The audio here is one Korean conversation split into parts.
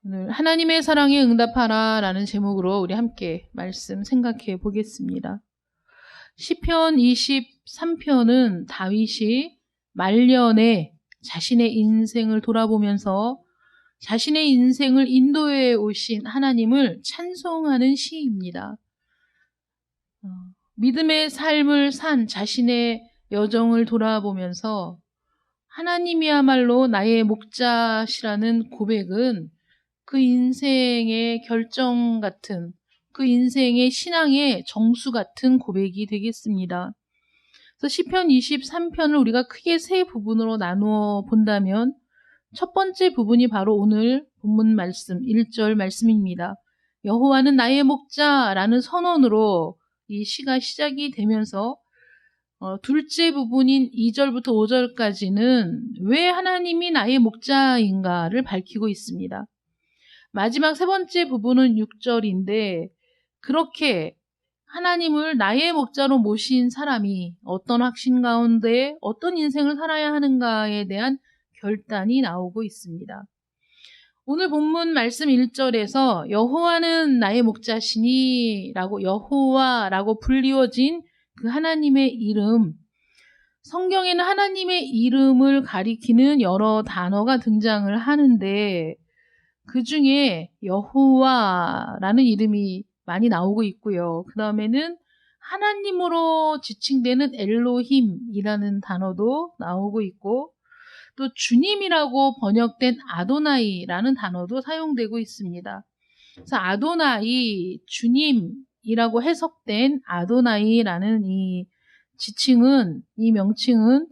오늘 하나님의 사랑에 응답하라 라는 제목으로 우리 함께 말씀 생각해 보겠습니다. 시편 23편은 다윗이 말년에 자신의 인생을 돌아보면서 자신의 인생을 인도해 오신 하나님을 찬송하는 시입니다. 믿음의 삶을 산 자신의 여정을 돌아보면서 하나님이야말로 나의 목자시라는 고백은 그 인생의 결정 같은, 그 인생의 신앙의 정수 같은 고백이 되겠습니다. 그래서 시편 23편을 우리가 크게 세 부분으로 나누어 본다면 첫 번째 부분이 바로 오늘 본문 말씀 1절 말씀입니다. 여호와는 나의 목자라는 선언으로 이 시가 시작이 되면서 둘째 부분인 2절부터 5절까지는 왜 하나님이 나의 목자인가를 밝히고 있습니다. 마지막 세 번째 부분은 6절인데 그렇게 하나님을 나의 목자로 모신 사람이 어떤 확신 가운데 어떤 인생을 살아야 하는가에 대한 결단이 나오고 있습니다. 오늘 본문 말씀 1절에서 여호와는 나의 목자시니 라고 여호와라고 불리워진 그 하나님의 이름, 성경에는 하나님의 이름을 가리키는 여러 단어가 등장을 하는데 그 중에 여호와라는 이름이 많이 나오고 있고요. 그 다음에는 하나님으로 지칭되는 엘로힘이라는 단어도 나오고 있고 또 주님이라고 번역된 아도나이라는 단어도 사용되고 있습니다. 그래서 아도나이, 주님이라고 해석된 아도나이라는 이 지칭은, 이 명칭은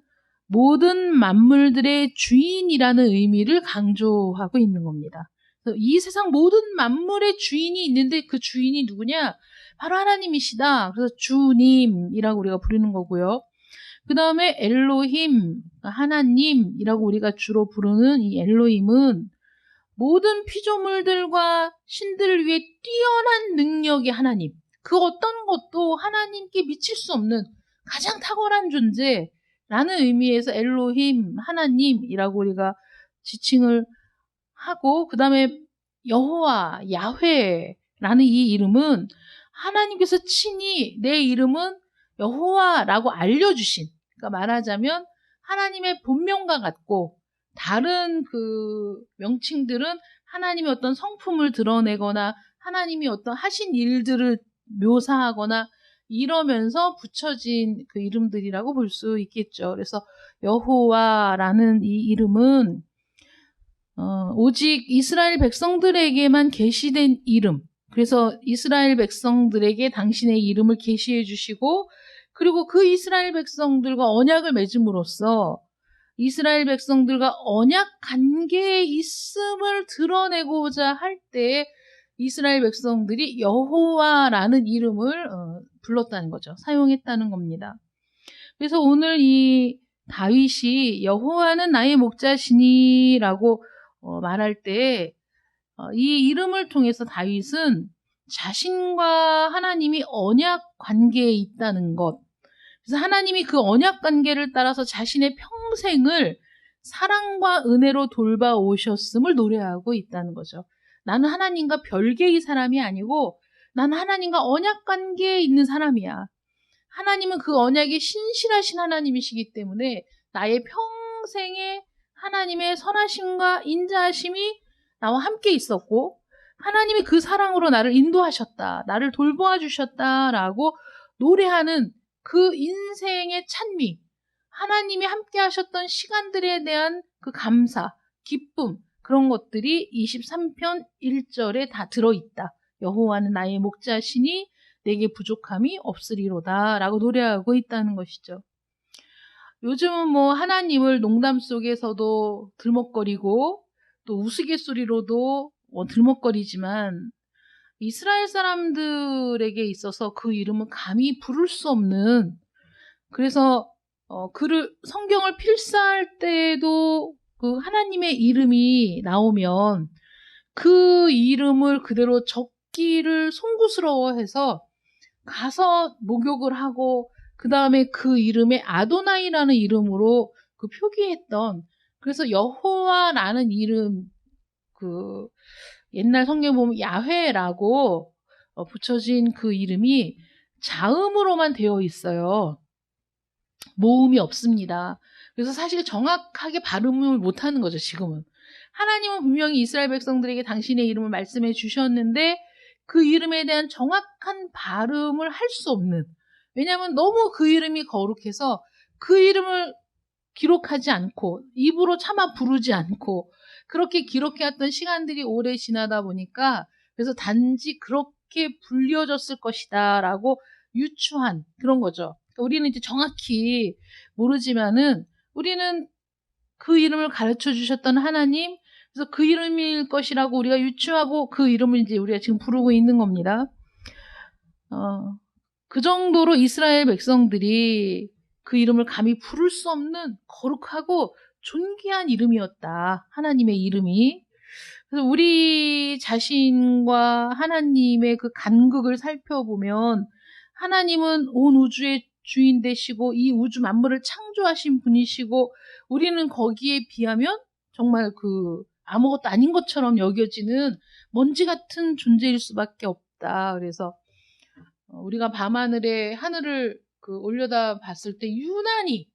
모든 만물들의 주인이라는 의미를 강조하고 있는 겁니다. 이 세상 모든 만물의 주인이 있는데 그 주인이 누구냐? 바로 하나님이시다. 그래서 주님이라고 우리가 부르는 거고요. 그 다음에 엘로힘, 하나님이라고 우리가 주로 부르는 이 엘로힘은 모든 피조물들과 신들을 위해 뛰어난 능력의 하나님, 그 어떤 것도 하나님께 미칠 수 없는 가장 탁월한 존재라는 의미에서 엘로힘, 하나님이라고 우리가 지칭을 하고, 그 다음에 여호와, 야훼라는 이 이름은 하나님께서 친히 내 이름은 여호와라고 알려주신, 그러니까 말하자면 하나님의 본명과 같고 다른 그 명칭들은 하나님의 어떤 성품을 드러내거나 하나님이 어떤 하신 일들을 묘사하거나 이러면서 붙여진 그 이름들이라고 볼 수 있겠죠. 그래서 여호와라는 이 이름은 오직 이스라엘 백성들에게만 계시된 이름. 그래서 이스라엘 백성들에게 당신의 이름을 계시해 주시고 그리고 그 이스라엘 백성들과 언약을 맺음으로써 이스라엘 백성들과 언약 관계에 있음을 드러내고자 할 때 이스라엘 백성들이 여호와라는 이름을 불렀다는 거죠. 사용했다는 겁니다. 그래서 오늘 이 다윗이 여호와는 나의 목자시니라고 말할 때 이 이름을 통해서 다윗은 자신과 하나님이 언약 관계에 있다는 것, 그래서 하나님이 그 언약 관계를 따라서 자신의 평생을 사랑과 은혜로 돌봐오셨음을 노래하고 있다는 거죠. 나는 하나님과 별개의 사람이 아니고 나는 하나님과 언약 관계에 있는 사람이야. 하나님은 그 언약이 신실하신 하나님이시기 때문에 나의 평생에 하나님의 선하심과 인자하심이 나와 함께 있었고 하나님이 그 사랑으로 나를 인도하셨다. 나를 돌보아 주셨다라고 노래하는 그 인생의 찬미, 하나님이 함께 하셨던 시간들에 대한 그 감사, 기쁨, 그런 것들이 23편 1절에 다 들어있다. 여호와는 나의 목자시니 내게 부족함이 없으리로다 라고 노래하고 있다는 것이죠. 요즘은 뭐 하나님을 농담 속에서도 들먹거리고 또 우스갯소리로도 들먹거리지만 이스라엘 사람들에게 있어서 그 이름은 감히 부를 수 없는, 그래서 성경을 필사할 때도 그 하나님의 이름이 나오면 그 이름을 그대로 적기를 송구스러워해서 가서 목욕을 하고 그 다음에 그 이름에 아도나이라는 이름으로 그 표기했던, 그래서 여호와라는 이름, 그 옛날 성경 보면 야훼라고 붙여진 그 이름이 자음으로만 되어 있어요. 모음이 없습니다. 그래서 사실 정확하게 발음을 못하는 거죠, 지금은. 하나님은 분명히 이스라엘 백성들에게 당신의 이름을 말씀해 주셨는데 그 이름에 대한 정확한 발음을 할 수 없는, 왜냐하면 너무 그 이름이 거룩해서 그 이름을 기록하지 않고 입으로 차마 부르지 않고 그렇게 기록해왔던 시간들이 오래 지나다 보니까 그래서 단지 그렇게 불려졌을 것이다 라고 유추한 그런 거죠. 그러니까 우리는 이제 정확히 모르지만은 우리는 그 이름을 가르쳐 주셨던 하나님, 그래서 그 이름일 것이라고 우리가 유추하고 그 이름을 이제 우리가 지금 부르고 있는 겁니다. 그 정도로 이스라엘 백성들이 그 이름을 감히 부를 수 없는 거룩하고 존귀한 이름이었다. 하나님의 이름이. 그래서 우리 자신과 하나님의 그 간극을 살펴보면 하나님은 온 우주의 주인 되시고 이 우주 만물을 창조하신 분이시고 우리는 거기에 비하면 정말 그 아무것도 아닌 것처럼 여겨지는 먼지 같은 존재일 수밖에 없다. 그래서 우리가 밤하늘에 하늘을 올려다 봤을 때 유난히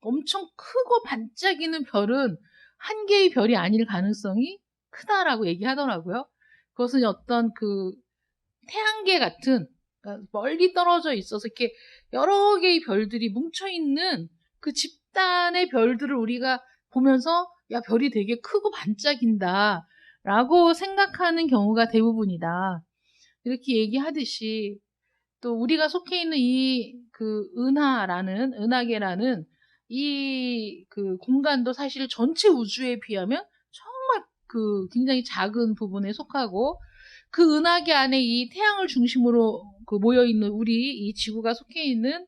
엄청 크고 반짝이는 별은 한 개의 별이 아닐 가능성이 크다라고 얘기하더라고요. 그것은 어떤 그 태양계 같은, 그러니까 멀리 떨어져 있어서 이렇게 여러 개의 별들이 뭉쳐있는 그 집단의 별들을 우리가 보면서 야, 별이 되게 크고 반짝인다 라고 생각하는 경우가 대부분이다. 이렇게 얘기하듯이 또 우리가 속해 있는 이 그 은하계라는 이 그 공간도 사실 전체 우주에 비하면 정말 그 굉장히 작은 부분에 속하고 그 은하계 안에 이 태양을 중심으로 그 모여 있는 우리 이 지구가 속해 있는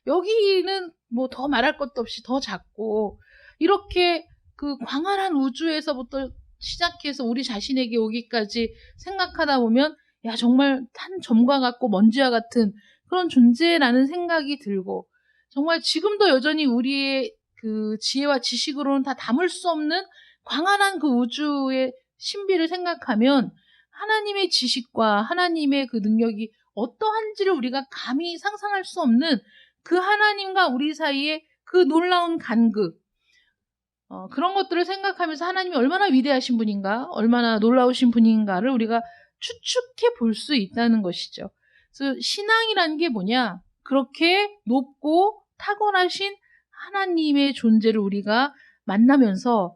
여기는 뭐 더 말할 것도 없이 더 작고 이렇게 그 광활한 우주에서부터 시작해서 우리 자신에게 오기까지 생각하다 보면 야, 정말 한 점과 같고 먼지와 같은 그런 존재라는 생각이 들고 정말 지금도 여전히 우리의 그 지혜와 지식으로는 다 담을 수 없는 광활한 그 우주의 신비를 생각하면 하나님의 지식과 하나님의 그 능력이 어떠한지를 우리가 감히 상상할 수 없는 그 하나님과 우리 사이의 그 놀라운 간극, 그런 것들을 생각하면서 하나님이 얼마나 위대하신 분인가, 얼마나 놀라우신 분인가를 우리가 추측해 볼 수 있다는 것이죠. 그래서 신앙이라는 게 뭐냐? 그렇게 높고 탁월하신 하나님의 존재를 우리가 만나면서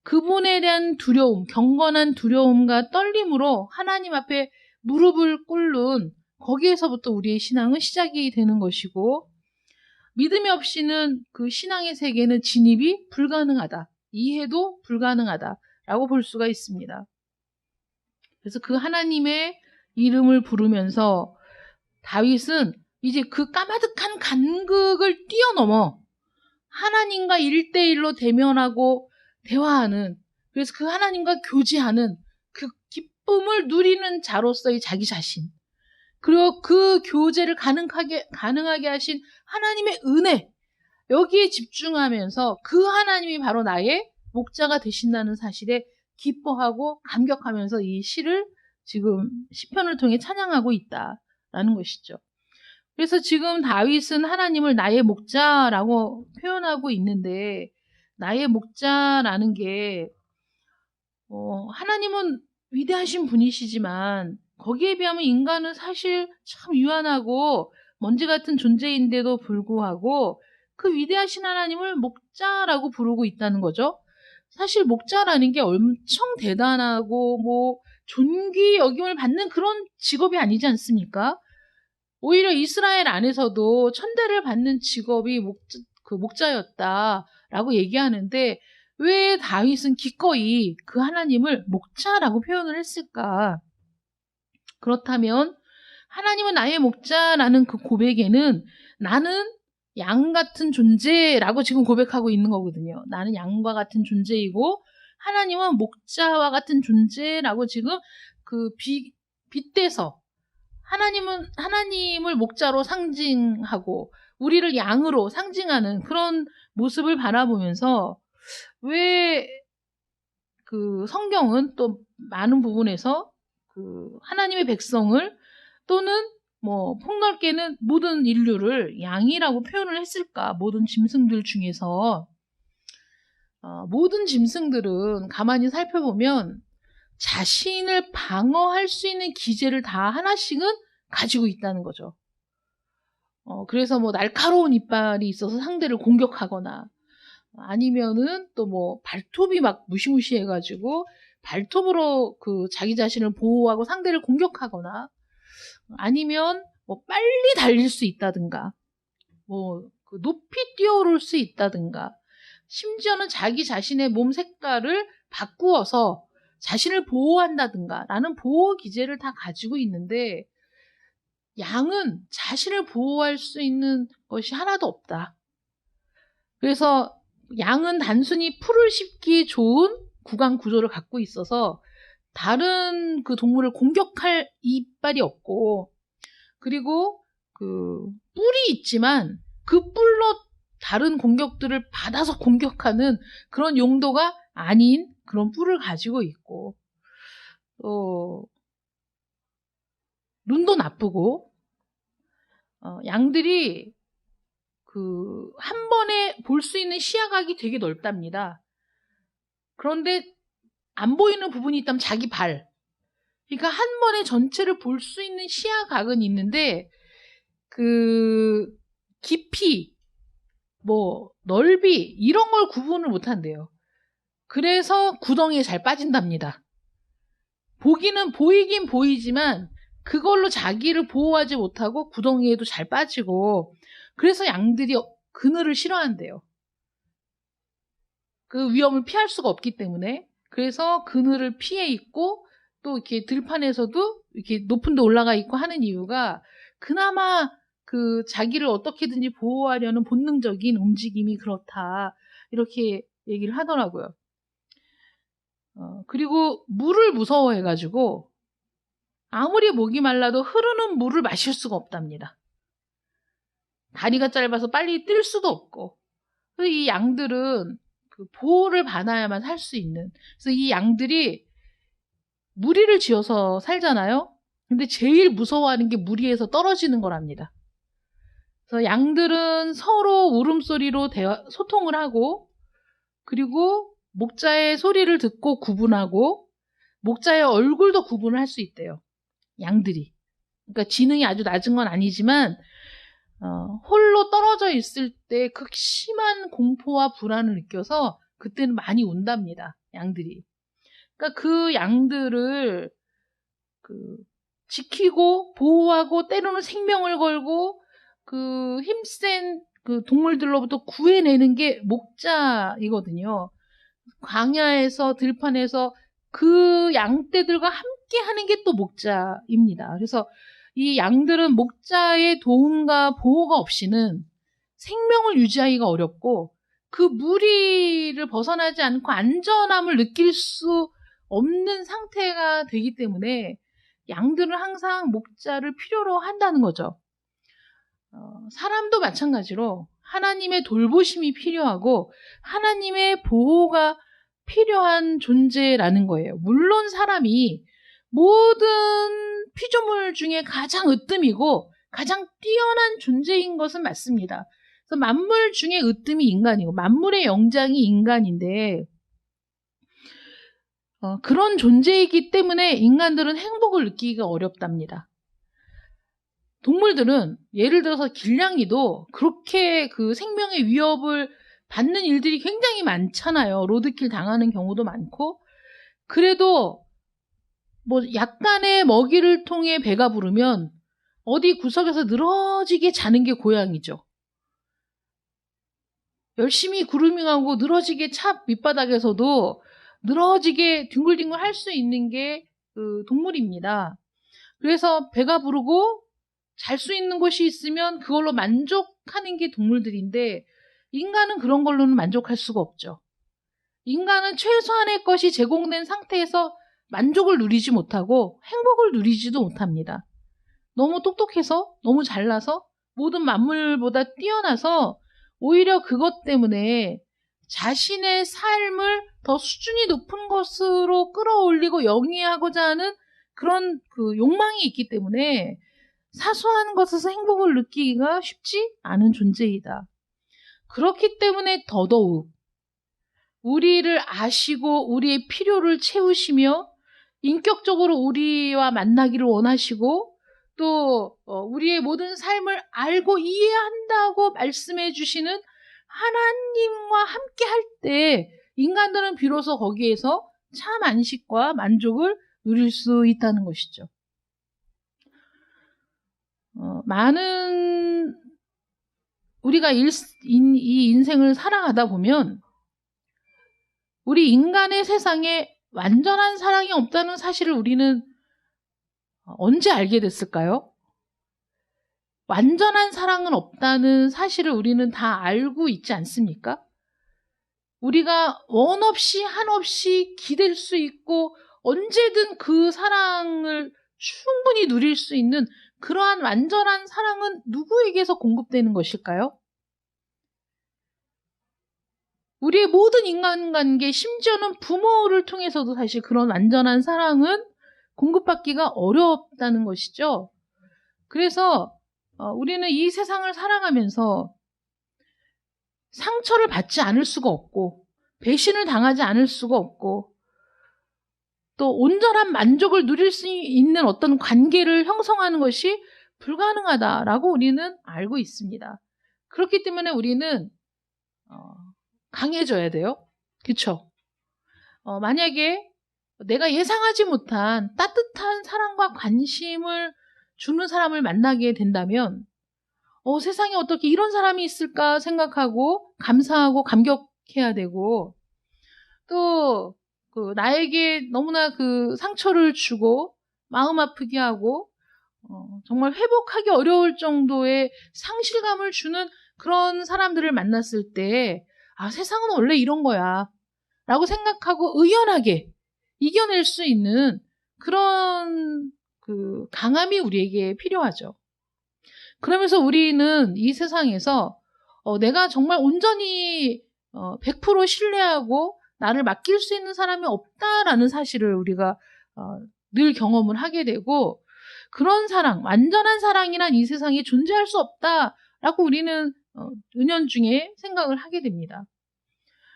그분에 대한 두려움, 경건한 두려움과 떨림으로 하나님 앞에 무릎을 꿇는 거기에서부터 우리의 신앙은 시작이 되는 것이고 믿음이 없이는 그 신앙의 세계는 진입이 불가능하다. 이해도 불가능하다라고 볼 수가 있습니다. 그래서 그 하나님의 이름을 부르면서 다윗은 이제 그 까마득한 간극을 뛰어넘어 하나님과 1대1로 대면하고 대화하는, 그래서 그 하나님과 교제하는 그 기쁨을 누리는 자로서의 자기 자신, 그리고 그 교제를 가능하게 하신 하나님의 은혜, 여기에 집중하면서 그 하나님이 바로 나의 목자가 되신다는 사실에 기뻐하고 감격하면서 이 시를 지금 시편을 통해 찬양하고 있다라는 것이죠. 그래서 지금 다윗은 하나님을 나의 목자라고 표현하고 있는데 나의 목자라는 게 하나님은 위대하신 분이시지만 거기에 비하면 인간은 사실 참 유한하고 먼지 같은 존재인데도 불구하고 그 위대하신 하나님을 목자라고 부르고 있다는 거죠. 사실 목자라는 게 엄청 대단하고 뭐 존귀 여김을 받는 그런 직업이 아니지 않습니까? 오히려 이스라엘 안에서도 천대를 받는 직업이 목자였다라고 얘기하는데 왜 다윗은 기꺼이 그 하나님을 목자라고 표현을 했을까? 그렇다면 하나님은 나의 목자라는 그 고백에는 나는 양 같은 존재라고 지금 고백하고 있는 거거든요. 나는 양과 같은 존재이고 하나님은 목자와 같은 존재라고 지금 그 빗대서 하나님을 목자로 상징하고 우리를 양으로 상징하는 그런 모습을 바라보면서 왜 그 성경은 또 많은 부분에서 그 하나님의 백성을 또는 뭐 폭넓게는 모든 인류를 양이라고 표현을 했을까? 모든 짐승들 중에서 모든 짐승들은 가만히 살펴보면 자신을 방어할 수 있는 기제를 다 하나씩은 가지고 있다는 거죠. 그래서 뭐 날카로운 이빨이 있어서 상대를 공격하거나 아니면은 또 뭐 발톱이 막 무시무시해가지고 발톱으로 그 자기 자신을 보호하고 상대를 공격하거나 아니면 뭐 빨리 달릴 수 있다든가 뭐 그 높이 뛰어오를 수 있다든가 심지어는 자기 자신의 몸 색깔을 바꾸어서 자신을 보호한다든가 라는 보호 기제를 다 가지고 있는데 양은 자신을 보호할 수 있는 것이 하나도 없다. 그래서 양은 단순히 풀을 씹기 좋은 구강 구조를 갖고 있어서 다른 그 동물을 공격할 이빨이 없고 그리고 그 뿔이 있지만 그 뿔로 다른 공격들을 받아서 공격하는 그런 용도가 아닌 그런 뿔을 가지고 있고 눈도 나쁘고 양들이 그 한 번에 볼 수 있는 시야각이 되게 넓답니다. 그런데 안 보이는 부분이 있다면 자기 발. 그러니까 한 번에 전체를 볼 수 있는 시야각은 있는데 그 깊이, 뭐 넓이 이런 걸 구분을 못 한대요. 그래서 구덩이에 잘 빠진답니다. 보이긴 보이지만 그걸로 자기를 보호하지 못하고 구덩이에도 잘 빠지고 그래서 양들이 그늘을 싫어한대요. 그 위험을 피할 수가 없기 때문에 그래서 그늘을 피해 있고 또 이렇게 들판에서도 이렇게 높은 데 올라가 있고 하는 이유가 그나마 그 자기를 어떻게든지 보호하려는 본능적인 움직임이 그렇다 이렇게 얘기를 하더라고요. 그리고 물을 무서워해가지고 아무리 목이 말라도 흐르는 물을 마실 수가 없답니다. 다리가 짧아서 빨리 뛸 수도 없고 이 양들은 그 보호를 받아야만 살 수 있는 그래서 이 양들이 무리를 지어서 살잖아요. 근데 제일 무서워하는 게 무리에서 떨어지는 거랍니다. 그래서 양들은 서로 울음소리로 소통을 하고 그리고 목자의 소리를 듣고 구분하고 목자의 얼굴도 구분을 할 수 있대요. 양들이. 그러니까 지능이 아주 낮은 건 아니지만 홀로 떨어져 있을 때 극심한 공포와 불안을 느껴서 그때는 많이 운답니다. 양들이. 그러니까 그 양들을 지키고 보호하고 때로는 생명을 걸고 그 힘센 그 동물들로부터 구해내는 게 목자이거든요. 광야에서 들판에서 그 양떼들과 함께 하는 게 또 목자입니다. 그래서 이 양들은 목자의 도움과 보호가 없이는 생명을 유지하기가 어렵고 그 무리를 벗어나지 않고 안전함을 느낄 수 없는 상태가 되기 때문에 양들은 항상 목자를 필요로 한다는 거죠. 사람도 마찬가지로 하나님의 돌보심이 필요하고 하나님의 보호가 필요한 존재라는 거예요. 물론 사람이 모든 피조물 중에 가장 으뜸이고 가장 뛰어난 존재인 것은 맞습니다. 그래서 만물 중에 으뜸이 인간이고 만물의 영장이 인간인데 그런 존재이기 때문에 인간들은 행복을 느끼기가 어렵답니다. 동물들은 예를 들어서 길냥이도 그렇게 그 생명의 위협을 받는 일들이 굉장히 많잖아요. 로드킬 당하는 경우도 많고 그래도 뭐 약간의 먹이를 통해 배가 부르면 어디 구석에서 늘어지게 자는 게 고양이죠. 열심히 그루밍하고 늘어지게 차 밑바닥에서도 늘어지게 뒹굴뒹굴 할 수 있는 게 그 동물입니다. 그래서 배가 부르고 잘 수 있는 곳이 있으면 그걸로 만족하는 게 동물들인데 인간은 그런 걸로는 만족할 수가 없죠. 인간은 최소한의 것이 제공된 상태에서 만족을 누리지 못하고 행복을 누리지도 못합니다. 너무 똑똑해서 너무 잘나서 모든 만물보다 뛰어나서 오히려 그것 때문에 자신의 삶을 더 수준이 높은 것으로 끌어올리고 영위하고자 하는 그런 그 욕망이 있기 때문에 사소한 것에서 행복을 느끼기가 쉽지 않은 존재이다. 그렇기 때문에 더더욱 우리를 아시고 우리의 필요를 채우시며 인격적으로 우리와 만나기를 원하시고 또 우리의 모든 삶을 알고 이해한다고 말씀해 주시는 하나님과 함께 할 때 인간들은 비로소 거기에서 참 안식과 만족을 누릴 수 있다는 것이죠. 많은 우리가 이 인생을 살아가다 보면 우리 인간의 세상에 완전한 사랑이 없다는 사실을 우리는 언제 알게 됐을까요? 완전한 사랑은 없다는 사실을 우리는 다 알고 있지 않습니까? 우리가 원 없이 한없이 기댈 수 있고 언제든 그 사랑을 충분히 누릴 수 있는 그러한 완전한 사랑은 누구에게서 공급되는 것일까요? 우리의 모든 인간관계, 심지어는 부모를 통해서도 사실 그런 완전한 사랑은 공급받기가 어렵다는 것이죠. 그래서 우리는 이 세상을 살아가면서 상처를 받지 않을 수가 없고 배신을 당하지 않을 수가 없고 또 온전한 만족을 누릴 수 있는 어떤 관계를 형성하는 것이 불가능하다라고 우리는 알고 있습니다. 그렇기 때문에 우리는 강해져야 돼요. 그렇죠? 만약에 내가 예상하지 못한 따뜻한 사랑과 관심을 주는 사람을 만나게 된다면 세상에 어떻게 이런 사람이 있을까 생각하고 감사하고 감격해야 되고 또 나에게 너무나 그 상처를 주고 마음 아프게 하고 정말 회복하기 어려울 정도의 상실감을 주는 그런 사람들을 만났을 때 세상은 원래 이런 거야 라고 생각하고 의연하게 이겨낼 수 있는 그런 그 강함이 우리에게 필요하죠. 그러면서 우리는 이 세상에서 내가 정말 온전히 100% 신뢰하고 나를 맡길 수 있는 사람이 없다라는 사실을 우리가 늘 경험을 하게 되고 그런 사랑, 완전한 사랑이란 이 세상에 존재할 수 없다라고 우리는 은연중에 생각을 하게 됩니다.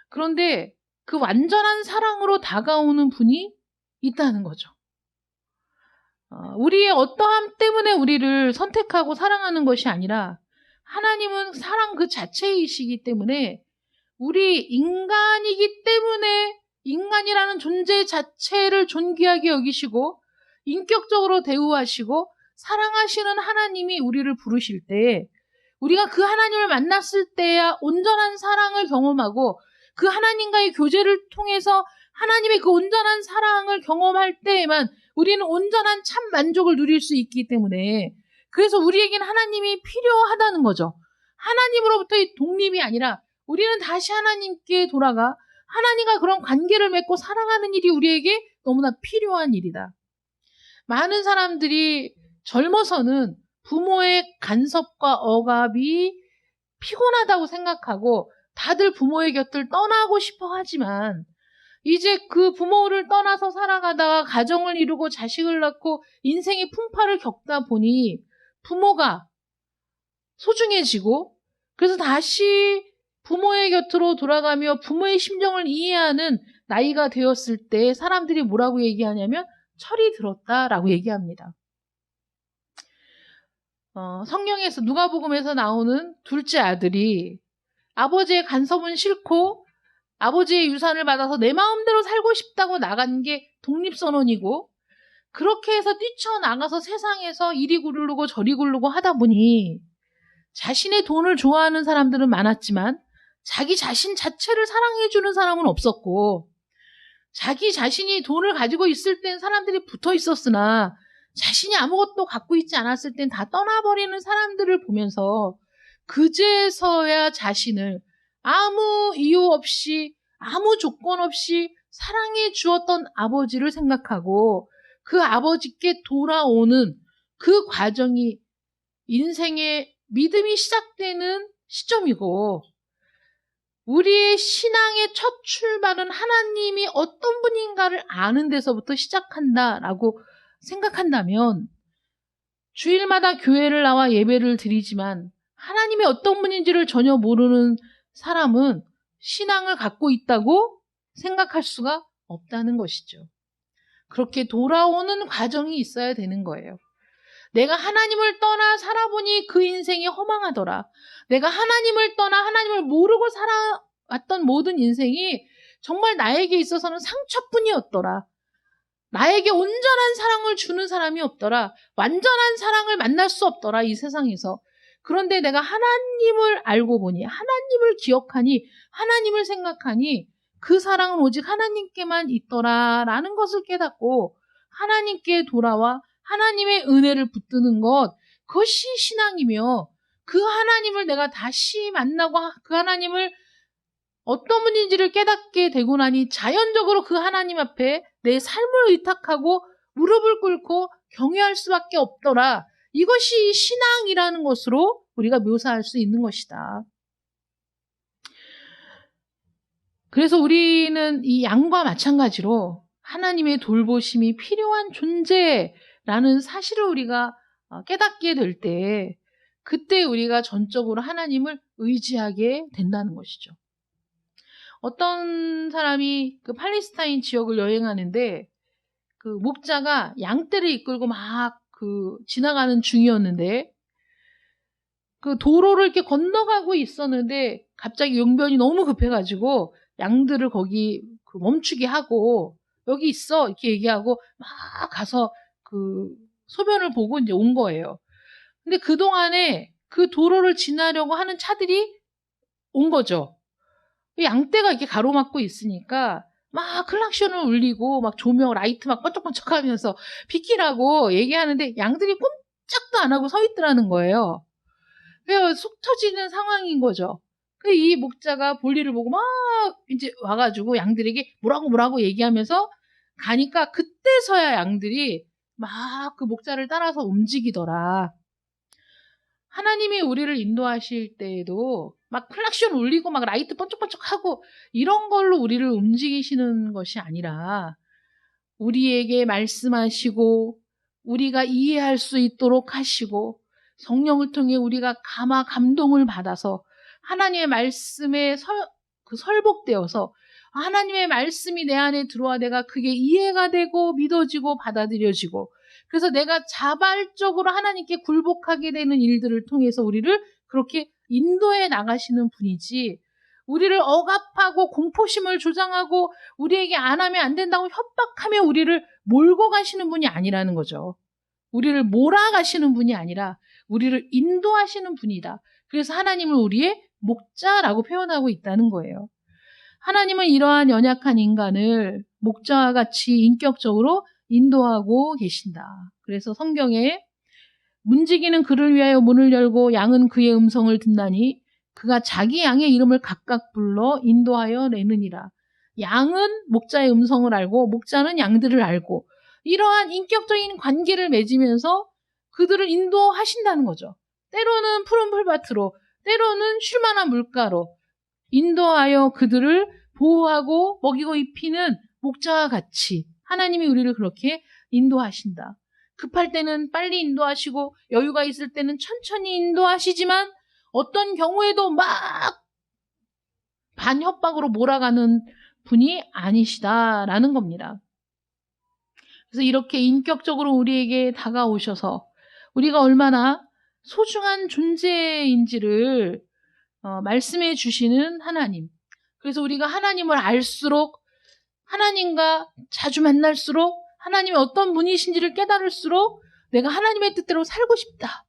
그런데 그 완전한 사랑으로 다가오는 분이 있다는 거죠. 우리의 어떠함 때문에 우리를 선택하고 사랑하는 것이 아니라 하나님은 사랑 그 자체이시기 때문에 우리 인간이기 때문에 인간이라는 존재 자체를 존귀하게 여기시고 인격적으로 대우하시고 사랑하시는 하나님이 우리를 부르실 때 우리가 그 하나님을 만났을 때야 온전한 사랑을 경험하고 그 하나님과의 교제를 통해서 하나님의 그 온전한 사랑을 경험할 때에만 우리는 온전한 참 만족을 누릴 수 있기 때문에 그래서 우리에겐 하나님이 필요하다는 거죠. 하나님으로부터의 독립이 아니라 우리는 다시 하나님께 돌아가 하나님과 그런 관계를 맺고 사랑하는 일이 우리에게 너무나 필요한 일이다. 많은 사람들이 젊어서는 부모의 간섭과 억압이 피곤하다고 생각하고 다들 부모의 곁을 떠나고 싶어 하지만 이제 그 부모를 떠나서 살아가다가 가정을 이루고 자식을 낳고 인생의 풍파를 겪다 보니 부모가 소중해지고 그래서 다시 부모의 곁으로 돌아가며 부모의 심정을 이해하는 나이가 되었을 때 사람들이 뭐라고 얘기하냐면 철이 들었다라고 얘기합니다. 성경에서 누가복음에서 나오는 둘째 아들이 아버지의 간섭은 싫고 아버지의 유산을 받아서 내 마음대로 살고 싶다고 나간 게 독립선언이고 그렇게 해서 뛰쳐나가서 세상에서 이리 굴르고 저리 굴르고 하다 보니 자신의 돈을 좋아하는 사람들은 많았지만 자기 자신 자체를 사랑해주는 사람은 없었고 자기 자신이 돈을 가지고 있을 땐 사람들이 붙어 있었으나 자신이 아무것도 갖고 있지 않았을 땐 다 떠나버리는 사람들을 보면서 그제서야 자신을 아무 이유 없이 아무 조건 없이 사랑해 주었던 아버지를 생각하고 그 아버지께 돌아오는 그 과정이 인생의 믿음이 시작되는 시점이고 우리의 신앙의 첫 출발은 하나님이 어떤 분인가를 아는 데서부터 시작한다라고 생각한다면 주일마다 교회를 나와 예배를 드리지만 하나님이 어떤 분인지를 전혀 모르는 사람은 신앙을 갖고 있다고 생각할 수가 없다는 것이죠. 그렇게 돌아오는 과정이 있어야 되는 거예요. 내가 하나님을 떠나 살아보니 그 인생이 허망하더라. 내가 하나님을 떠나 하나님을 모르고 살아왔던 모든 인생이 정말 나에게 있어서는 상처뿐이었더라. 나에게 온전한 사랑을 주는 사람이 없더라. 완전한 사랑을 만날 수 없더라, 이 세상에서. 그런데 내가 하나님을 알고 보니, 하나님을 기억하니, 하나님을 생각하니 그 사랑은 오직 하나님께만 있더라라는 것을 깨닫고 하나님께 돌아와 하나님의 은혜를 붙드는 것, 그것이 신앙이며 그 하나님을 내가 다시 만나고 그 하나님을 어떤 분인지를 깨닫게 되고 나니 자연적으로 그 하나님 앞에 내 삶을 의탁하고 무릎을 꿇고 경외할 수밖에 없더라. 이것이 신앙이라는 것으로 우리가 묘사할 수 있는 것이다. 그래서 우리는 이 양과 마찬가지로 하나님의 돌보심이 필요한 존재라는 사실을 우리가 깨닫게 될 때, 그때 우리가 전적으로 하나님을 의지하게 된다는 것이죠. 어떤 사람이 그 팔레스타인 지역을 여행하는데 그 목자가 양떼를 이끌고 막 지나가는 중이었는데 그 도로를 이렇게 건너가고 있었는데 갑자기 용변이 너무 급해가지고 양들을 거기 멈추게 하고 여기 있어 이렇게 얘기하고 막 가서 그 소변을 보고 이제 온 거예요. 근데 그동안에 그 도로를 지나려고 하는 차들이 온 거죠. 양떼가 이렇게 가로막고 있으니까 막 클락션을 울리고 막 조명 라이트 막 번쩍번쩍 하면서 비키라고 얘기하는데 양들이 꼼짝도 안 하고 서 있더라는 거예요. 그래서 속 터지는 상황인 거죠. 이 목자가 볼일을 보고 막 이제 와가지고 양들에게 뭐라고 얘기하면서 가니까 그때서야 양들이 막 그 목자를 따라서 움직이더라. 하나님이 우리를 인도하실 때에도 막 클락션 울리고 막 라이트 번쩍번쩍하고 이런 걸로 우리를 움직이시는 것이 아니라 우리에게 말씀하시고 우리가 이해할 수 있도록 하시고 성령을 통해 우리가 감동을 받아서 하나님의 말씀에 설복되어서 하나님의 말씀이 내 안에 들어와 내가 그게 이해가 되고 믿어지고 받아들여지고 그래서 내가 자발적으로 하나님께 굴복하게 되는 일들을 통해서 우리를 그렇게 인도해 나가시는 분이지, 우리를 억압하고 공포심을 조장하고 우리에게 안 하면 안 된다고 협박하며 우리를 몰고 가시는 분이 아니라는 거죠. 우리를 몰아가시는 분이 아니라 우리를 인도하시는 분이다. 그래서 하나님을 우리의 목자라고 표현하고 있다는 거예요. 하나님은 이러한 연약한 인간을 목자와 같이 인격적으로 인도하고 계신다. 그래서 성경에 문지기는 그를 위하여 문을 열고 양은 그의 음성을 듣나니 그가 자기 양의 이름을 각각 불러 인도하여 내느니라. 양은 목자의 음성을 알고 목자는 양들을 알고 이러한 인격적인 관계를 맺으면서 그들을 인도하신다는 거죠. 때로는 푸른 풀밭으로, 때로는 쉴만한 물가로 인도하여 그들을 보호하고 먹이고 입히는 목자와 같이 하나님이 우리를 그렇게 인도하신다. 급할 때는 빨리 인도하시고 여유가 있을 때는 천천히 인도하시지만 어떤 경우에도 막 반협박으로 몰아가는 분이 아니시다라는 겁니다. 그래서 이렇게 인격적으로 우리에게 다가오셔서 우리가 얼마나 소중한 존재인지를 말씀해 주시는 하나님. 그래서 우리가 하나님을 알수록 하나님과 자주 만날수록 하나님이 어떤 분이신지를 깨달을수록 내가 하나님의 뜻대로 살고 싶다.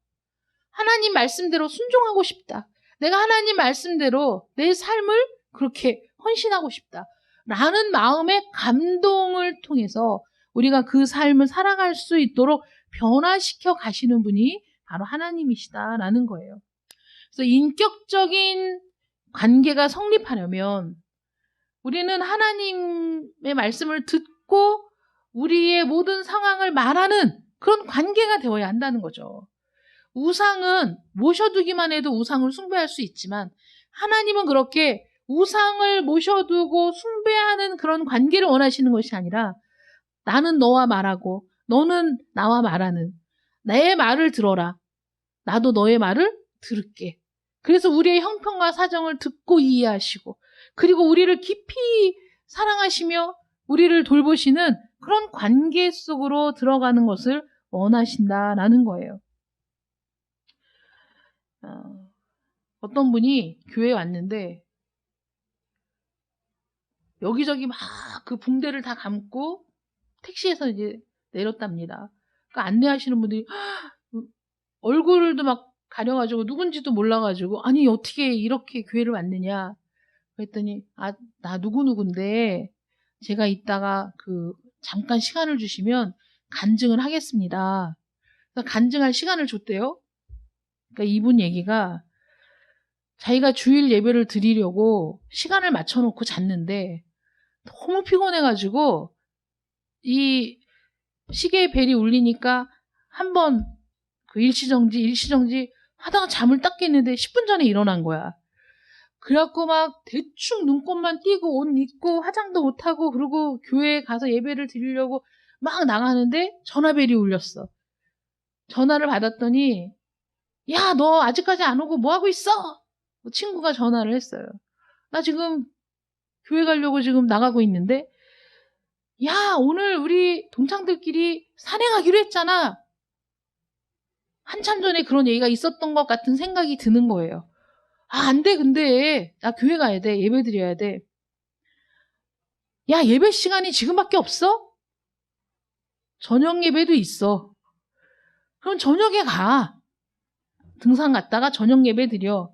하나님 말씀대로 순종하고 싶다. 내가 하나님 말씀대로 내 삶을 그렇게 헌신하고 싶다. 라는 마음의 감동을 통해서 우리가 그 삶을 살아갈 수 있도록 변화시켜 가시는 분이 바로 하나님이시다라는 거예요. 그래서 인격적인 관계가 성립하려면 우리는 하나님의 말씀을 듣고 우리의 모든 상황을 말하는 그런 관계가 되어야 한다는 거죠. 우상은 모셔두기만 해도 우상을 숭배할 수 있지만 하나님은 그렇게 우상을 모셔두고 숭배하는 그런 관계를 원하시는 것이 아니라 나는 너와 말하고 너는 나와 말하는 내 말을 들어라. 나도 너의 말을 들을게. 그래서 우리의 형편과 사정을 듣고 이해하시고 그리고 우리를 깊이 사랑하시며 우리를 돌보시는 그런 관계 속으로 들어가는 것을 원하신다라는 거예요. 어떤 분이 교회에 왔는데 여기저기 막 그 붕대를 다 감고 택시에서 이제 내렸답니다. 그러니까 안내하시는 분들이 얼굴도 막 가려가지고 누군지도 몰라가지고 아니 어떻게 이렇게 교회를 왔느냐 그랬더니 나 누구누군데 제가 이따가 잠깐 시간을 주시면 간증을 하겠습니다. 그러니까 간증할 시간을 줬대요. 그러니까 이분 얘기가 자기가 주일 예배를 드리려고 시간을 맞춰놓고 잤는데 너무 피곤해가지고 이 시계의 벨이 울리니까 한번 일시정지 하다가 잠을 딱 깼는데 10분 전에 일어난 거야. 그래갖고 막 대충 눈곱만 띄고 옷 입고 화장도 못하고 그러고 교회에 가서 예배를 드리려고 막 나가는데 전화벨이 울렸어. 전화를 받았더니 야, 너 아직까지 안 오고 뭐 하고 있어? 친구가 전화를 했어요. 나 지금 교회 가려고 지금 나가고 있는데 야, 오늘 우리 동창들끼리 산행하기로 했잖아. 한참 전에 그런 얘기가 있었던 것 같은 생각이 드는 거예요. 안 돼, 근데. 나 교회 가야 돼. 예배 드려야 돼. 야, 예배 시간이 지금밖에 없어? 저녁 예배도 있어. 그럼 저녁에 가. 등산 갔다가 저녁 예배 드려.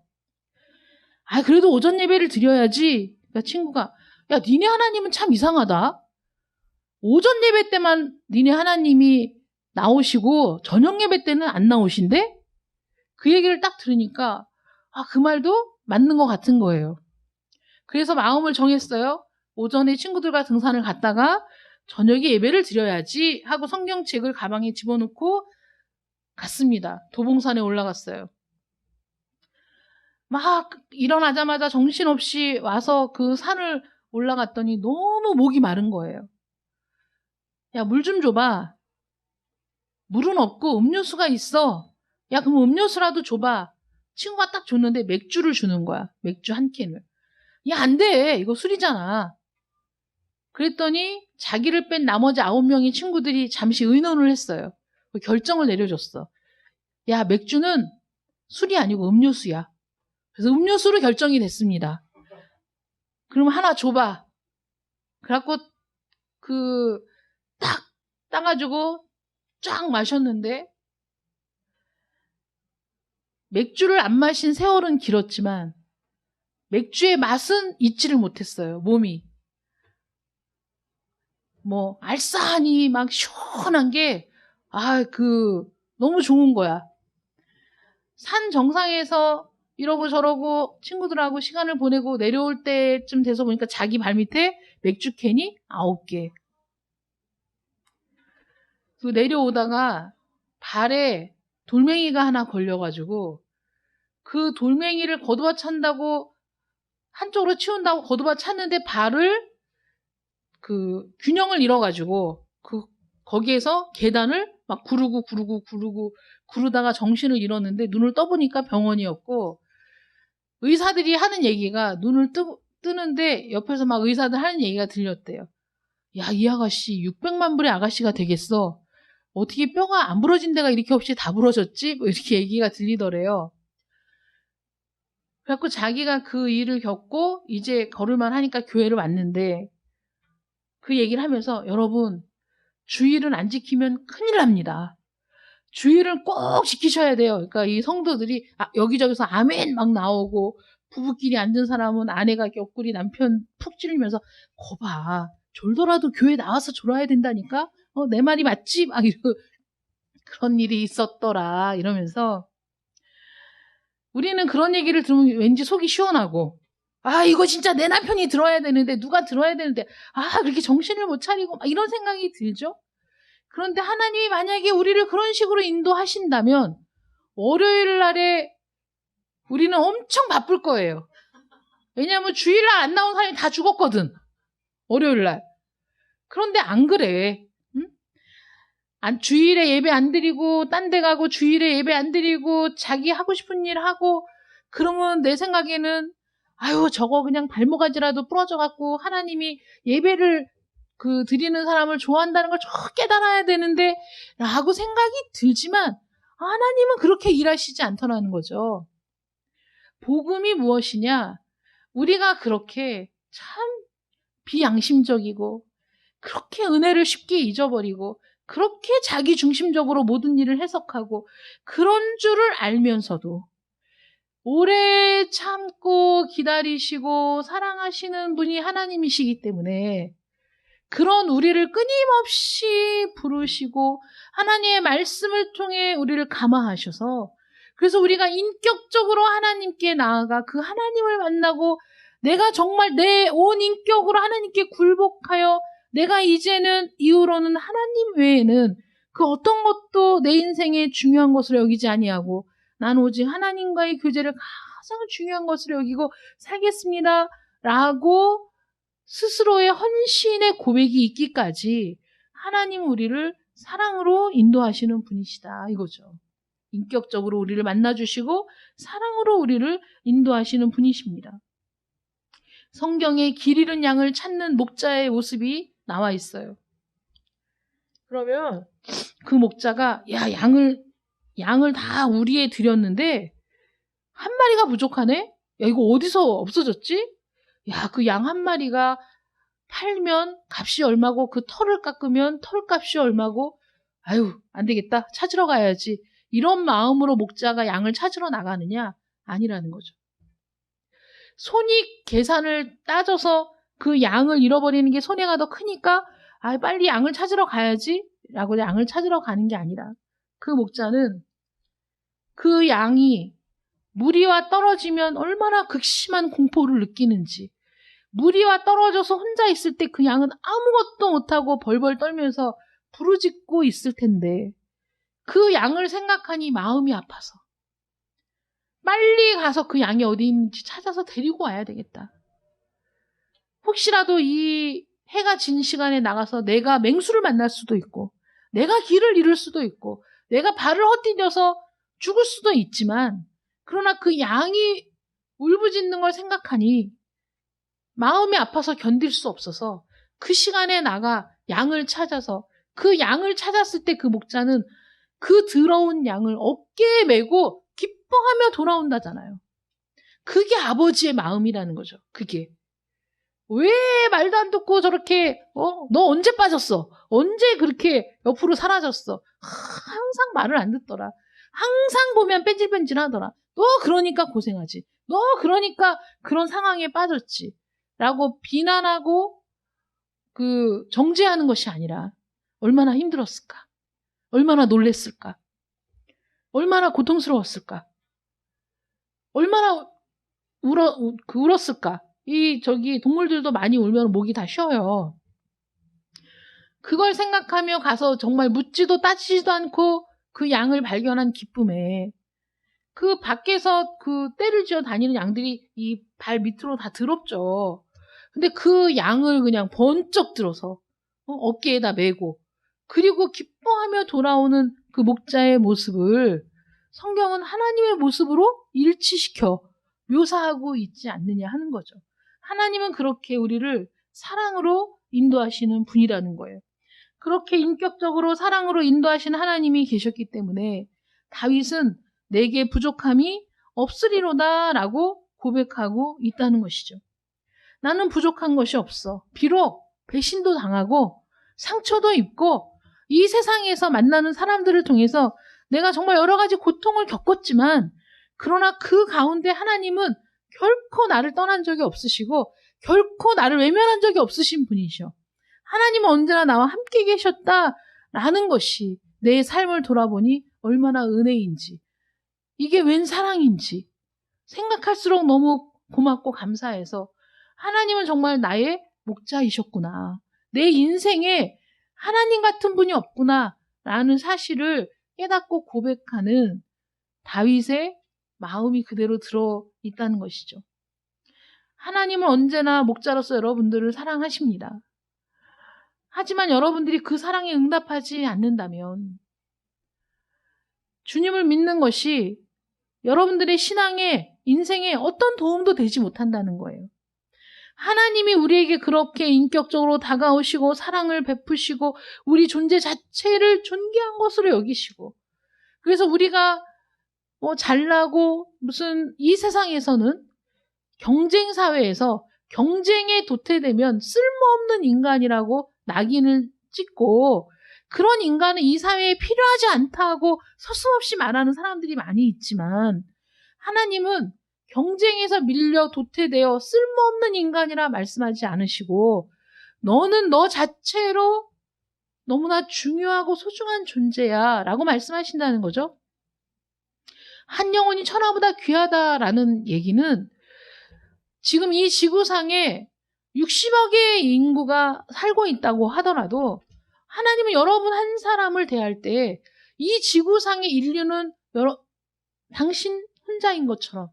그래도 오전 예배를 드려야지. 그러니까 친구가, 야, 니네 하나님은 참 이상하다. 오전 예배 때만 니네 하나님이 나오시고 저녁 예배 때는 안 나오신대? 그 얘기를 딱 들으니까 그 말도 맞는 것 같은 거예요. 그래서 마음을 정했어요. 오전에 친구들과 등산을 갔다가 저녁에 예배를 드려야지 하고 성경책을 가방에 집어넣고 갔습니다. 도봉산에 올라갔어요. 막 일어나자마자 정신없이 와서 그 산을 올라갔더니 너무 목이 마른 거예요. 야, 물 좀 줘봐. 물은 없고 음료수가 있어. 야, 그럼 음료수라도 줘봐. 친구가 딱 줬는데 맥주를 주는 거야. 맥주 한 캔을. 야, 안 돼. 이거 술이잖아. 그랬더니 자기를 뺀 나머지 9명의 친구들이 잠시 의논을 했어요. 결정을 내려줬어. 야, 맥주는 술이 아니고 음료수야. 그래서 음료수로 결정이 됐습니다. 그럼 하나 줘봐. 그래갖고 딱 따가지고 쫙 마셨는데 맥주를 안 마신 세월은 길었지만 맥주의 맛은 잊지를 못했어요. 몸이. 알싸하니 막 시원한 게 너무 좋은 거야. 산 정상에서 이러고 저러고 친구들하고 시간을 보내고 내려올 때쯤 돼서 보니까 자기 발밑에 맥주 캔이 9개. 그 내려오다가 발에 돌멩이가 하나 걸려가지고 그 돌멩이를 걷어와 찬다고 한쪽으로 치운다고 걷어와 찼는데 발을 균형을 잃어가지고 거기에서 계단을 막 구르다가 정신을 잃었는데 눈을 떠보니까 병원이었고 의사들이 하는 얘기가 눈을 뜨는데 옆에서 막 의사들 하는 얘기가 들렸대요. 야, 이 아가씨 600만 불의 아가씨가 되겠어. 어떻게 뼈가 안 부러진 데가 이렇게 없이 다 부러졌지? 이렇게 얘기가 들리더래요. 그래갖고 자기가 그 일을 겪고 이제 걸을만 하니까 교회를 왔는데 그 얘기를 하면서 여러분 주일은 안 지키면 큰일 납니다. 주일은 꼭 지키셔야 돼요. 그러니까 이 성도들이 여기저기서 아멘 막 나오고 부부끼리 앉은 사람은 아내가 옆구리 남편 푹 찌르면서 거봐 졸더라도 교회 나와서 졸아야 된다니까 내 말이 맞지? 막 그런 일이 있었더라 이러면서 우리는 그런 얘기를 들으면 왠지 속이 시원하고 이거 진짜 내 남편이 들어야 되는데 누가 들어야 되는데 그렇게 정신을 못 차리고 막 이런 생각이 들죠. 그런데 하나님이 만약에 우리를 그런 식으로 인도하신다면 월요일 날에 우리는 엄청 바쁠 거예요. 왜냐하면 주일날 안 나온 사람이 다 죽었거든. 월요일날. 그런데 안 그래. 응? 주일에 예배 안 드리고 딴 데 가고 주일에 예배 안 드리고 자기 하고 싶은 일 하고 그러면 내 생각에는 아유 저거 그냥 발목아지라도 부러져 갖고 하나님이 예배를 드리는 사람을 좋아한다는 걸 깨달아야 되는데 라고 생각이 들지만 하나님은 그렇게 일하시지 않더라는 거죠. 복음이 무엇이냐? 우리가 그렇게 참 비양심적이고 그렇게 은혜를 쉽게 잊어버리고 그렇게 자기 중심적으로 모든 일을 해석하고 그런 줄을 알면서도 오래 참고 기다리시고 사랑하시는 분이 하나님이시기 때문에 그런 우리를 끊임없이 부르시고 하나님의 말씀을 통해 우리를 감화하셔서 그래서 우리가 인격적으로 하나님께 나아가 그 하나님을 만나고 내가 정말 내 온 인격으로 하나님께 굴복하여 내가 이제는 이후로는 하나님 외에는 그 어떤 것도 내 인생에 중요한 것으로 여기지 아니하고 난 오직 하나님과의 교제를 가장 중요한 것으로 여기고 살겠습니다 라고 스스로의 헌신의 고백이 있기까지 하나님은 우리를 사랑으로 인도하시는 분이시다 이거죠. 인격적으로 우리를 만나주시고 사랑으로 우리를 인도하시는 분이십니다. 성경에 길 잃은 양을 찾는 목자의 모습이 나와 있어요. 그러면 그 목자가 양을 다 우리에 드렸는데 한 마리가 부족하네? 야 이거 어디서 없어졌지? 야 그 양 한 마리가 팔면 값이 얼마고 그 털을 깎으면 털값이 얼마고 아유 안 되겠다 찾으러 가야지 이런 마음으로 목자가 양을 찾으러 나가느냐? 아니라는 거죠. 손익 계산을 따져서 그 양을 잃어버리는 게 손해가 더 크니까 빨리 양을 찾으러 가야지 라고 양을 찾으러 가는 게 아니라 그 목자는 그 양이 무리와 떨어지면 얼마나 극심한 공포를 느끼는지 무리와 떨어져서 혼자 있을 때 그 양은 아무것도 못하고 벌벌 떨면서 부르짖고 있을 텐데 그 양을 생각하니 마음이 아파서 빨리 가서 그 양이 어디 있는지 찾아서 데리고 와야 되겠다. 혹시라도 이 해가 진 시간에 나가서 내가 맹수를 만날 수도 있고 내가 길을 잃을 수도 있고 내가 발을 헛디뎌서 죽을 수도 있지만 그러나 그 양이 울부짖는 걸 생각하니 마음이 아파서 견딜 수 없어서 그 시간에 나가 양을 찾아서 그 양을 찾았을 때 그 목자는 그 더러운 양을 어깨에 메고 기뻐하며 돌아온다잖아요. 그게 아버지의 마음이라는 거죠. 그게. 왜 말도 안 듣고 저렇게 너 언제 빠졌어? 언제 그렇게 옆으로 사라졌어? 항상 말을 안 듣더라. 항상 보면 뺀질뺀질 하더라. 너 그러니까 고생하지. 너 그러니까 그런 상황에 빠졌지. 라고 비난하고 정죄하는 것이 아니라 얼마나 힘들었을까? 얼마나 놀랬을까? 얼마나 고통스러웠을까? 얼마나 울었을까? 동물들도 많이 울면 목이 다 쉬어요. 그걸 생각하며 가서 정말 묻지도 따지지도 않고 그 양을 발견한 기쁨에 그 밖에서 떼를 지어 다니는 양들이 이 발 밑으로 다 더럽죠. 근데 그 양을 그냥 번쩍 들어서 어깨에다 메고 그리고 기뻐하며 돌아오는 그 목자의 모습을 성경은 하나님의 모습으로 일치시켜 묘사하고 있지 않느냐 하는 거죠. 하나님은 그렇게 우리를 사랑으로 인도하시는 분이라는 거예요. 그렇게 인격적으로 사랑으로 인도하시는 하나님이 계셨기 때문에 다윗은 내게 부족함이 없으리로다 라고 고백하고 있다는 것이죠. 나는 부족한 것이 없어. 비록 배신도 당하고 상처도 입고 이 세상에서 만나는 사람들을 통해서 내가 정말 여러 가지 고통을 겪었지만 그러나 그 가운데 하나님은 결코 나를 떠난 적이 없으시고 결코 나를 외면한 적이 없으신 분이셔. 하나님은 언제나 나와 함께 계셨다라는 것이 내 삶을 돌아보니 얼마나 은혜인지 이게 웬 사랑인지 생각할수록 너무 고맙고 감사해서 하나님은 정말 나의 목자이셨구나. 내 인생에 하나님 같은 분이 없구나 라는 사실을 깨닫고 고백하는 다윗의 마음이 그대로 들어있다는 것이죠. 하나님은 언제나 목자로서 여러분들을 사랑하십니다. 하지만 여러분들이 그 사랑에 응답하지 않는다면 주님을 믿는 것이 여러분들의 신앙에, 인생에 어떤 도움도 되지 못한다는 거예요. 하나님이 우리에게 그렇게 인격적으로 다가오시고 사랑을 베푸시고 우리 존재 자체를 존귀한 것으로 여기시고, 그래서 우리가 잘나고 무슨 이 세상에서는 경쟁 사회에서 경쟁에 도태되면 쓸모없는 인간이라고 낙인을 찍고, 그런 인간은 이 사회에 필요하지 않다고 서슴없이 말하는 사람들이 많이 있지만, 하나님은 경쟁에서 밀려 도태되어 쓸모없는 인간이라 말씀하지 않으시고, 너는 너 자체로 너무나 중요하고 소중한 존재야 라고 말씀하신다는 거죠. 한 영혼이 천하보다 귀하다라는 얘기는 지금 이 지구상에 60억의 인구가 살고 있다고 하더라도 하나님은 여러분 한 사람을 대할 때 이 지구상의 인류는 당신 혼자인 것처럼,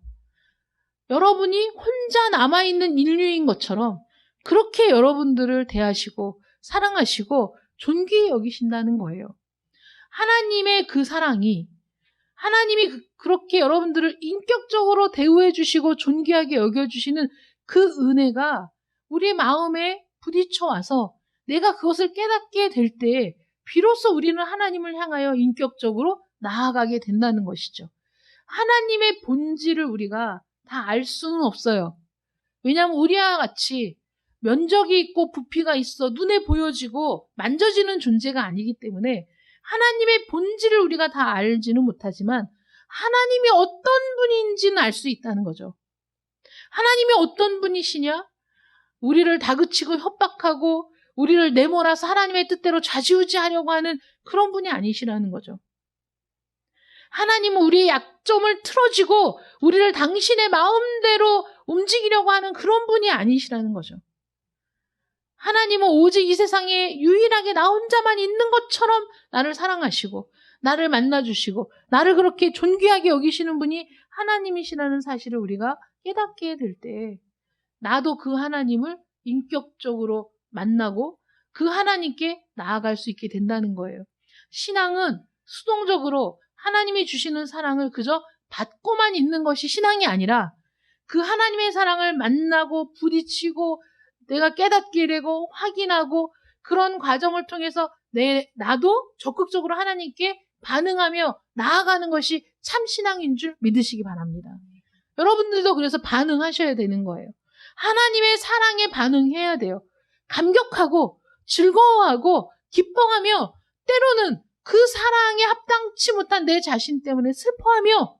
여러분이 혼자 남아있는 인류인 것처럼 그렇게 여러분들을 대하시고 사랑하시고 존귀히 여기신다는 거예요. 하나님의 그 사랑이, 하나님이 그렇게 여러분들을 인격적으로 대우해 주시고 존귀하게 여겨주시는 그 은혜가 우리의 마음에 부딪혀 와서 내가 그것을 깨닫게 될 때 비로소 우리는 하나님을 향하여 인격적으로 나아가게 된다는 것이죠. 하나님의 본질을 우리가 다 알 수는 없어요. 왜냐하면 우리와 같이 면적이 있고 부피가 있어 눈에 보여지고 만져지는 존재가 아니기 때문에 하나님의 본질을 우리가 다 알지는 못하지만 하나님이 어떤 분인지는 알 수 있다는 거죠. 하나님이 어떤 분이시냐? 우리를 다그치고 협박하고 우리를 내몰아서 하나님의 뜻대로 좌지우지하려고 하는 그런 분이 아니시라는 거죠. 하나님은 우리의 약점을 틀어지고 우리를 당신의 마음대로 움직이려고 하는 그런 분이 아니시라는 거죠. 하나님은 오직 이 세상에 유일하게 나 혼자만 있는 것처럼 나를 사랑하시고 나를 만나주시고 나를 그렇게 존귀하게 여기시는 분이 하나님이시라는 사실을 우리가 깨닫게 될 때 나도 그 하나님을 인격적으로 만나고 그 하나님께 나아갈 수 있게 된다는 거예요. 신앙은 수동적으로 하나님이 주시는 사랑을 그저 받고만 있는 것이 신앙이 아니라 그 하나님의 사랑을 만나고 부딪히고 내가 깨닫게 되고 확인하고 그런 과정을 통해서 나도 적극적으로 하나님께 반응하며 나아가는 것이 참 신앙인 줄 믿으시기 바랍니다. 여러분들도 그래서 반응하셔야 되는 거예요. 하나님의 사랑에 반응해야 돼요. 감격하고 즐거워하고 기뻐하며 때로는 그 사랑에 합당치 못한 내 자신 때문에 슬퍼하며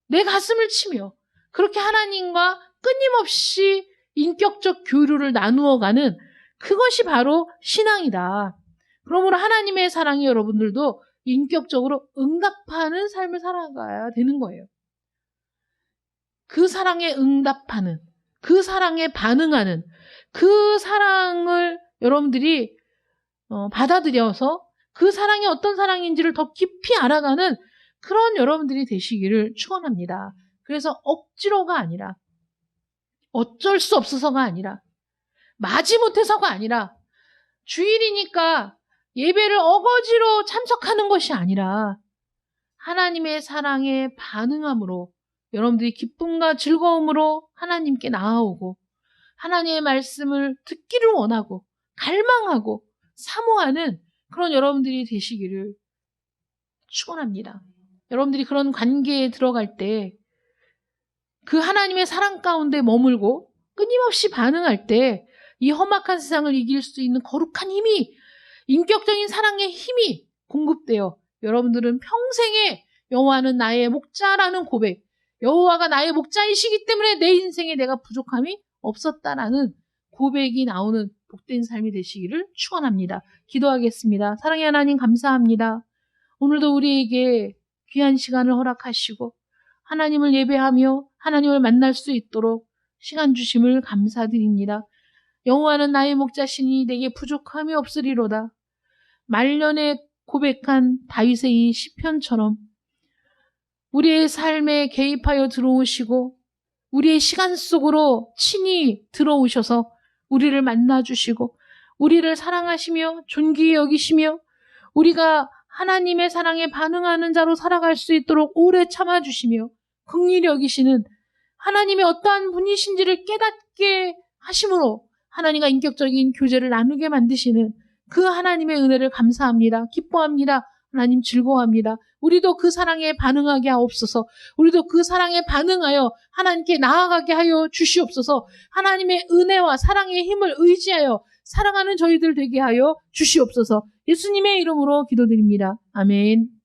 내 가슴을 치며 그렇게 하나님과 끊임없이 인격적 교류를 나누어가는 그것이 바로 신앙이다. 그러므로 하나님의 사랑이 여러분들도 인격적으로 응답하는 삶을 살아가야 되는 거예요. 그 사랑에 응답하는, 그 사랑에 반응하는, 그 사랑을 여러분들이 받아들여서 그 사랑이 어떤 사랑인지를 더 깊이 알아가는 그런 여러분들이 되시기를 축원합니다. 그래서 억지로가 아니라 어쩔 수 없어서가 아니라 마지못해서가 아니라 주일이니까 예배를 어거지로 참석하는 것이 아니라 하나님의 사랑에 반응함으로 여러분들이 기쁨과 즐거움으로 하나님께 나아오고 하나님의 말씀을 듣기를 원하고 갈망하고 사모하는 그런 여러분들이 되시기를 축원합니다. 여러분들이 그런 관계에 들어갈 때 그 하나님의 사랑 가운데 머물고 끊임없이 반응할 때 이 험악한 세상을 이길 수 있는 거룩한 힘이, 인격적인 사랑의 힘이 공급되어 여러분들은 평생에 여호와는 나의 목자라는 고백, 여호와가 나의 목자이시기 때문에 내 인생에 내가 부족함이 없었다라는 고백이 나오는 복된 삶이 되시기를 축원합니다. 기도하겠습니다. 사랑의 하나님 감사합니다. 오늘도 우리에게 귀한 시간을 허락하시고 하나님을 예배하며 하나님을 만날 수 있도록 시간 주심을 감사드립니다. 여호와는 나의 목자시니 내게 부족함이 없으리로다. 말년에 고백한 다윗의 이 시편처럼 우리의 삶에 개입하여 들어오시고 우리의 시간 속으로 친히 들어오셔서 우리를 만나주시고 우리를 사랑하시며 존귀히 여기시며 우리가 하나님의 사랑에 반응하는 자로 살아갈 수 있도록 오래 참아주시며 긍휼히 여기시는 하나님의 어떠한 분이신지를 깨닫게 하심으로 하나님과 인격적인 교제를 나누게 만드시는 그 하나님의 은혜를 감사합니다. 기뻐합니다. 하나님 즐거워합니다. 우리도 그 사랑에 반응하게 하옵소서. 우리도 그 사랑에 반응하여 하나님께 나아가게 하여 주시옵소서. 하나님의 은혜와 사랑의 힘을 의지하여 사랑하는 저희들 되게 하여 주시옵소서. 예수님의 이름으로 기도드립니다. 아멘.